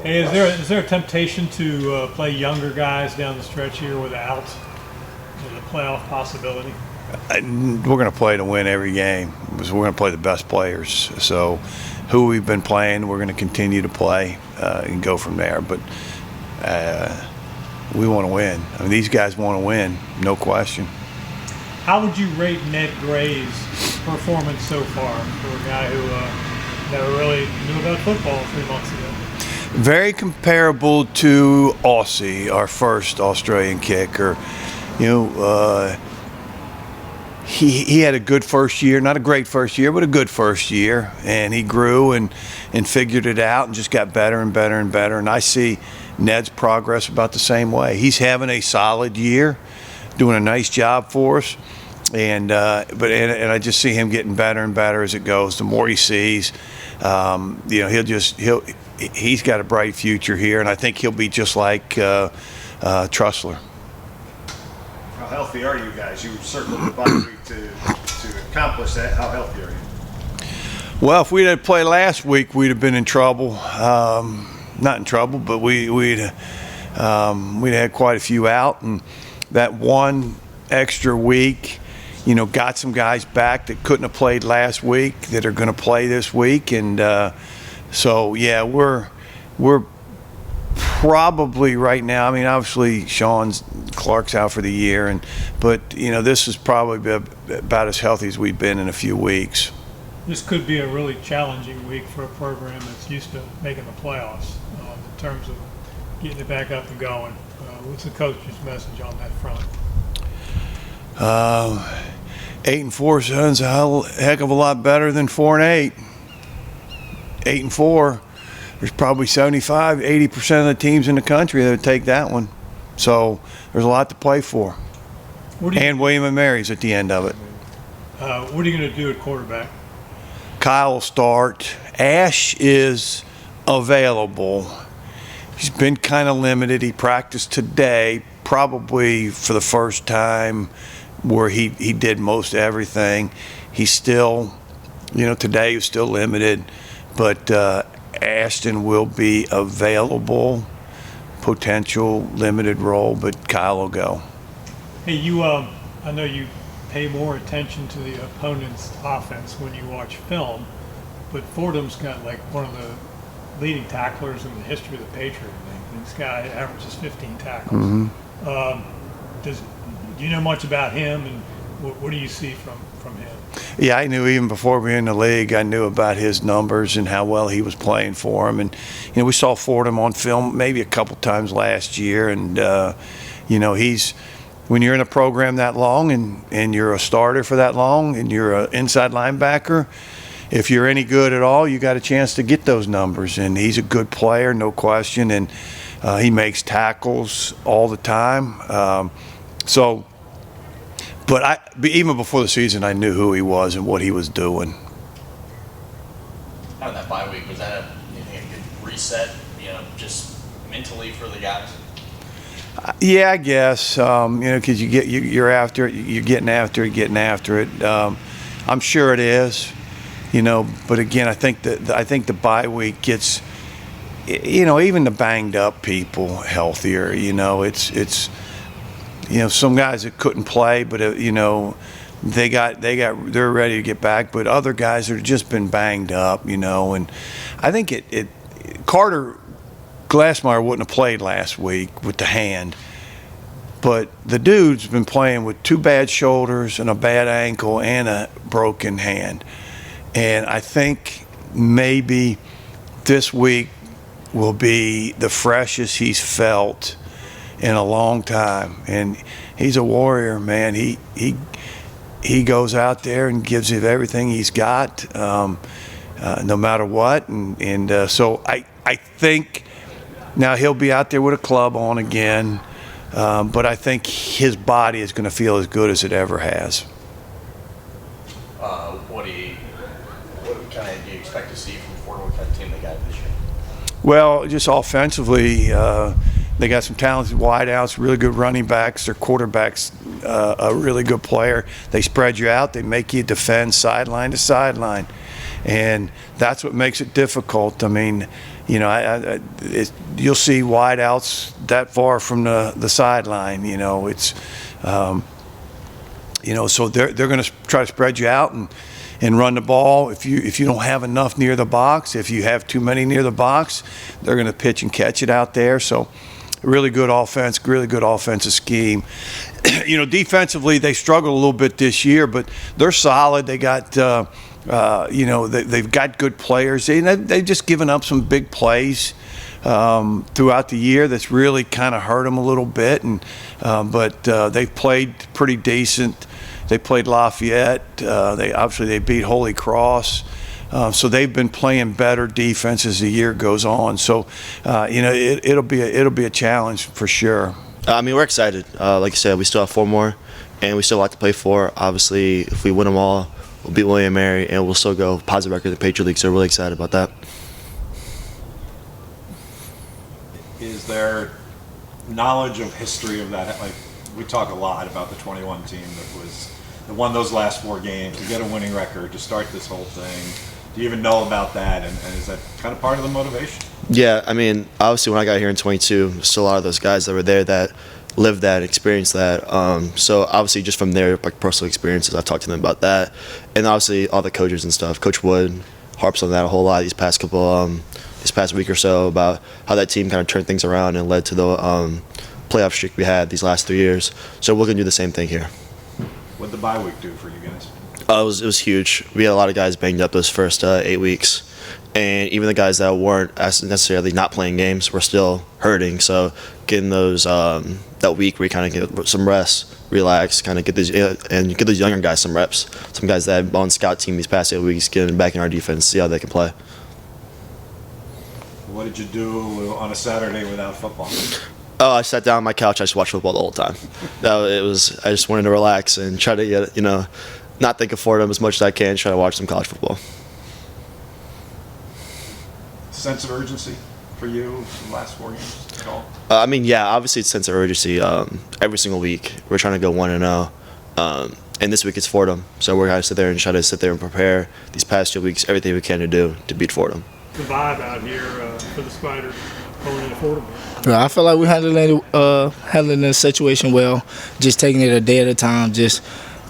Hey, is there a temptation to play younger guys down the stretch here without the playoff possibility? We're going to play to win every game because we're going to play the best players. So who we've been playing, we're going to continue to play and go from there. But we want to win. I mean, these guys want to win, no question. How would you rate Ned Gray's performance so far for a guy who never really knew about football 3 months ago? Very comparable to Aussie, our first Australian kicker. He had a good first year, not a great first year, but a good first year, and he grew and figured it out and just got better and better and better. And I see Ned's progress about the same way. He's having a solid year, doing a nice job for us, and I just see him getting better and better as it goes. The more he sees, he's got a bright future here, and I think he'll be just like Trussler. How healthy are you guys? You circled the bye week to accomplish that. How healthy are you? Well, if we had played last week, we'd have been in trouble. Not in trouble, but we'd had quite a few out, and that one extra week, got some guys back that couldn't have played last week that are going to play this week, and so yeah, we're probably right now. I mean, obviously Clark's out for the year, but this is probably about as healthy as we've been in a few weeks. This could be a really challenging week for a program that's used to making the playoffs in terms of getting it back up and going. What's the coach's message on that front? 8-4 sounds a heck of a lot better than 4-8. 8-4. There's probably 75-80% of the teams in the country that would take that one. So there's a lot to play for. And William & Mary's at the end of it. What are you going to do at quarterback? Kyle will start. Ash is available. He's been kind of limited. He practiced today, probably for the first time, where he did most everything. He's still, today he's still limited, but Ashton will be available, potential limited role, but Kyle will go. Hey, I know you pay more attention to the opponent's offense when you watch film, but Fordham's got like one of the leading tacklers in the history of the Patriot League. This guy averages 15 tackles. Mm-hmm. Do you know much about him, and what do you see from him? Yeah, I knew even before we were in the league, I knew about his numbers and how well he was playing for him. And, we saw Fordham on film maybe a couple times last year. And, when you're in a program that long and you're a starter for that long and you're an inside linebacker, if you're any good at all, you got a chance to get those numbers. And he's a good player, no question. And he makes tackles all the time. But even before the season, I knew who he was and what he was doing. Out of that bye week, was that a good reset, just mentally for the guys? Yeah, I guess. Because you're after it, you're getting after it. I'm sure it is. But again, I think the bye week gets, even the banged up people healthier. It's. Some guys that couldn't play, but they're ready to get back. But other guys that have just been banged up, And I think Carter Glassmeyer wouldn't have played last week with the hand, but the dude's been playing with 2 bad shoulders and a bad ankle and a broken hand. And I think maybe this week will be the freshest he's felt in a long time, and he's a warrior, man. He goes out there and gives it everything he's got, no matter what, and so I think now he'll be out there with a club on again, but I think his body is going to feel as good as it ever has. What kind of do you expect to see from Fordham? What kind of team they got this year? Well, just offensively. They got some talented wideouts, really good running backs. Their quarterback's a really good player. They spread you out. They make you defend sideline to sideline. And that's what makes it difficult. I mean, you'll see wideouts that far from the sideline. It's so they're going to try to spread you out and run the ball. If you don't have enough near the box, if you have too many near the box, they're going to pitch and catch it out there. So really good offense, really good offensive scheme. Defensively they struggled a little bit this year, but they're solid. They got they've got good players. They've just given up some big plays throughout the year that's really kind of hurt them a little bit. But they've played pretty decent. They played Lafayette. They beat Holy Cross. So they've been playing better defense as the year goes on. So it'll be a challenge for sure. We're excited. Like you said, we still have 4 more, and we still have a lot to play for. Obviously, if we win them all, we'll beat William & Mary, and we'll still go positive record in the Patriot League. So we're really excited about that. Is there knowledge of history of that? Like, we talk a lot about the 21 team that won those last 4 games, to get a winning record, to start this whole thing. Do you even know about that, and is that kind of part of the motivation? Yeah, obviously when I got here in 22, there's still a lot of those guys that were there that lived that, experienced that. So obviously just from their personal experiences, I've talked to them about that. And obviously all the coaches and stuff. Coach Wood harps on that a whole lot this past week or so, about how that team kind of turned things around and led to the playoff streak we had these last 3 years. So we're going to do the same thing here. What'd the bye week do for you guys? It was huge. We had a lot of guys banged up those first 8 weeks. And even the guys that weren't necessarily not playing games were still hurting. So getting those that week where you kind of get some rest, relax, kind of get these younger guys some reps. Some guys that have on scout team these past 8 weeks, getting back in our defense, see how they can play. What did you do on a Saturday without football? Oh, I sat down on my couch. I just watched football the whole time. I just wanted to relax and try to get, not think of Fordham as much as I can. Try to watch some college football. Sense of urgency for you in the last 4 games at all? Yeah, obviously it's a sense of urgency. Every single week we're trying to go 1-0, and this week it's Fordham. So we're going to sit there and prepare these past 2 weeks, everything we can to do to beat Fordham. The vibe out here for the Spiders going into Fordham. I feel like we're handling the situation well, just taking it a day at a time, just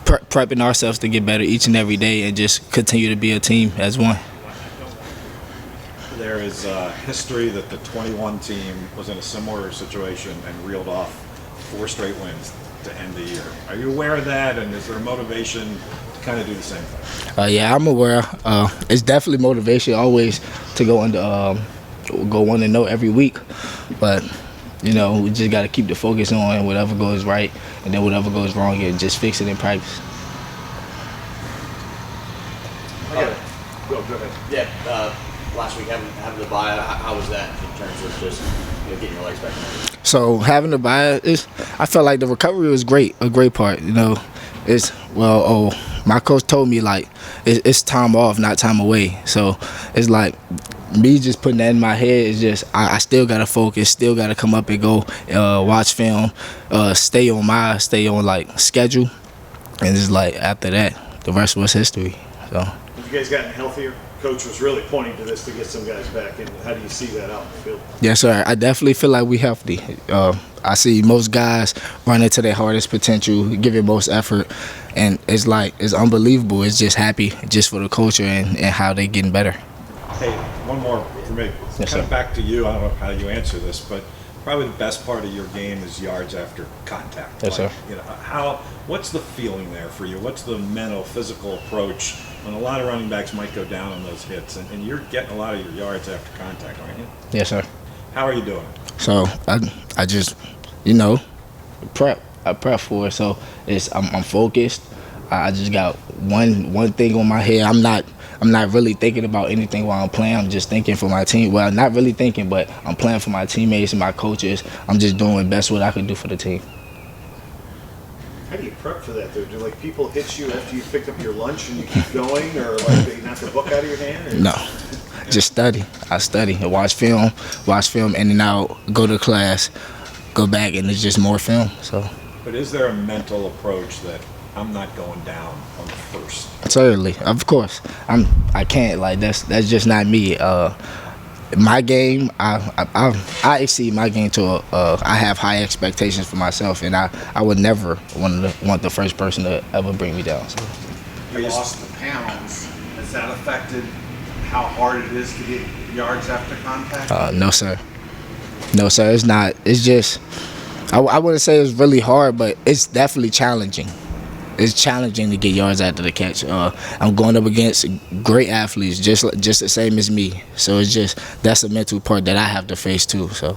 prepping ourselves to get better each and every day, and just continue to be a team as one. There is history that the 21 team was in a similar situation and reeled off 4 straight wins to end the year. Are you aware of that, and is there a motivation to kind of do the same thing? Yeah, I'm aware. It's definitely motivation always to go 1-0 every week, but we just got to keep the focus on whatever goes right, and then whatever goes wrong, and just fix it in practice. Go ahead. Yeah, last week having the bye, how was that in terms of just getting your legs back? So having the bye, I felt like the recovery was great, a great part. My coach told me it's time off, not time away. So it's like me just putting that in my head is just I still gotta focus, still gotta come up and go watch film, stay on schedule, and it's like after that the rest was history. So Have you guys gotten healthier? Coach was really pointing to this to get some guys back, and how do you see that out in the field? Yes, sir. I definitely feel like we healthy. I see most guys running to their hardest potential, giving most effort, and it's unbelievable. It's just happy just for the culture and how they getting better. Hey, one more for me. Yes, kind of sir. back to you. I don't know how you answer this, but probably the best part of your game is yards after contact. Yes, sir. What's the feeling there for you? What's the mental, physical approach when a lot of running backs might go down on those hits, and you're getting a lot of your yards after contact, aren't you? Yes, sir. How are you doing it? So I just prep. I prep for it. So I'm focused. I just got one thing on my head. I'm not really thinking about anything while I'm playing. I'm just thinking for my team. Well, not really thinking, but I'm playing for my teammates and my coaches. I'm just doing the best what I can do for the team. How do you prep for that, though? Do people hit you after you picked up your lunch and you keep going, or they knock the book out of your hand? Or? No, just study. I study. I watch film, and then I'll go to class, go back, and it's just more film. So. But is there a mental approach that I'm not going down on the first? Certainly, of course. I can't that's just not me. my game, I exceed my game to I have high expectations for myself, and I would never want the first person to ever bring me down. So. You lost the pounds. Has that affected how hard it is to get yards after contact? No, sir. No, sir. It's not. It's just I wouldn't say it's really hard, but it's definitely challenging. It's challenging to get yards after the catch. I'm going up against great athletes, just the same as me. So it's just that's a mental part that I have to face too. So.